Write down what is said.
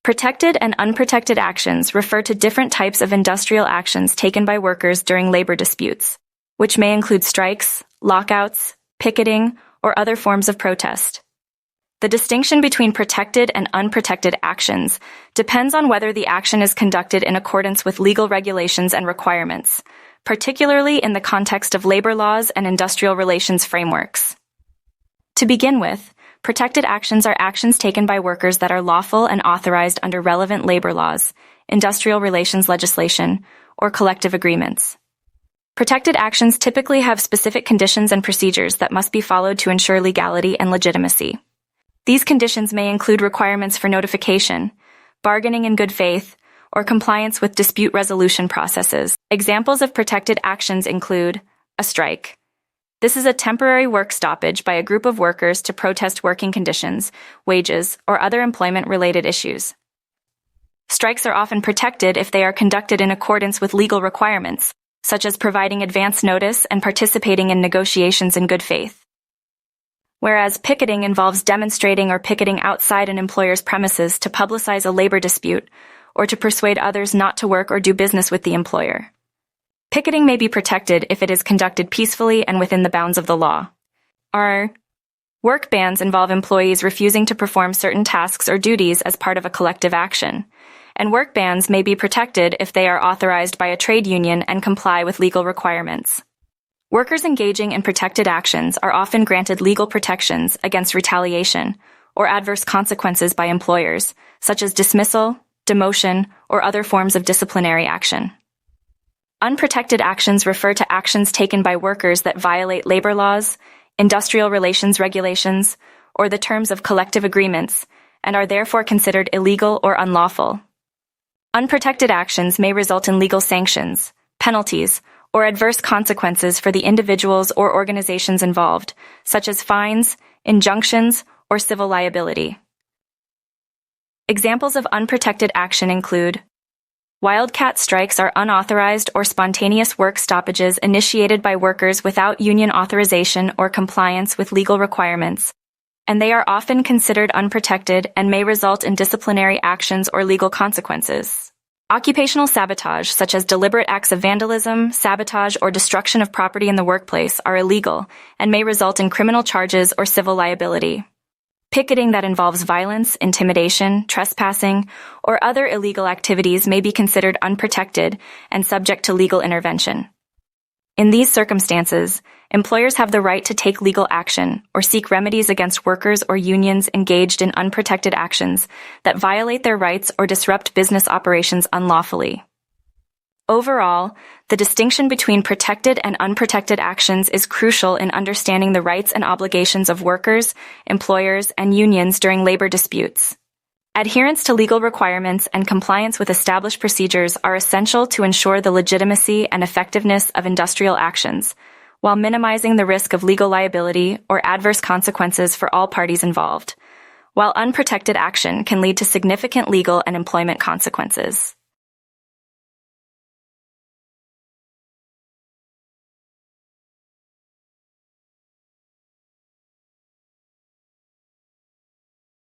Protected and unprotected actions refer to different types of industrial actions taken by workers during labor disputes, which may include strikes, lockouts, picketing, or other forms of protest. The distinction between protected and unprotected actions depends on whether the action is conducted in accordance with legal regulations and requirements, particularly in the context of labor laws and industrial relations frameworks. To begin with, protected actions are actions taken by workers that are lawful and authorized under relevant labor laws, industrial relations legislation, or collective agreements. Protected actions typically have specific conditions and procedures that must be followed to ensure legality and legitimacy. These conditions may include requirements for notification, bargaining in good faith, or compliance with dispute resolution processes. Examples of protected actions include a strike. This is a temporary work stoppage by a group of workers to protest working conditions, wages, or other employment-related issues. Strikes are often protected if they are conducted in accordance with legal requirements, such as providing advance notice and participating in negotiations in good faith. Whereas picketing involves demonstrating or picketing outside an employer's premises to publicize a labor dispute or to persuade others not to work or do business with the employer. Picketing may be protected if it is conducted peacefully and within the bounds of the law. Work bans involve employees refusing to perform certain tasks or duties as part of a collective action, and work bans may be protected if they are authorized by a trade union and comply with legal requirements. Workers engaging in protected actions are often granted legal protections against retaliation or adverse consequences by employers, such as dismissal, demotion, or other forms of disciplinary action. Unprotected actions refer to actions taken by workers that violate labor laws, industrial relations regulations, or the terms of collective agreements, and are therefore considered illegal or unlawful. Unprotected actions may result in legal sanctions, penalties, or adverse consequences for the individuals or organizations involved, such as fines, injunctions, or civil liability. Examples of unprotected action include Wildcat strikes are unauthorized or spontaneous work stoppages initiated by workers without union authorization or compliance with legal requirements, and they are often considered unprotected and may result in disciplinary actions or legal consequences. Occupational sabotage, such as deliberate acts of vandalism, sabotage, or destruction of property in the workplace, are illegal and may result in criminal charges or civil liability. Picketing that involves violence, intimidation, trespassing, or other illegal activities may be considered unprotected and subject to legal intervention. In these circumstances, employers have the right to take legal action or seek remedies against workers or unions engaged in unprotected actions that violate their rights or disrupt business operations unlawfully. Overall, the distinction between protected and unprotected actions is crucial in understanding the rights and obligations of workers, employers, and unions during labor disputes. Adherence to legal requirements and compliance with established procedures are essential to ensure the legitimacy and effectiveness of industrial actions, while minimizing the risk of legal liability or adverse consequences for all parties involved, while unprotected action can lead to significant legal and employment consequences.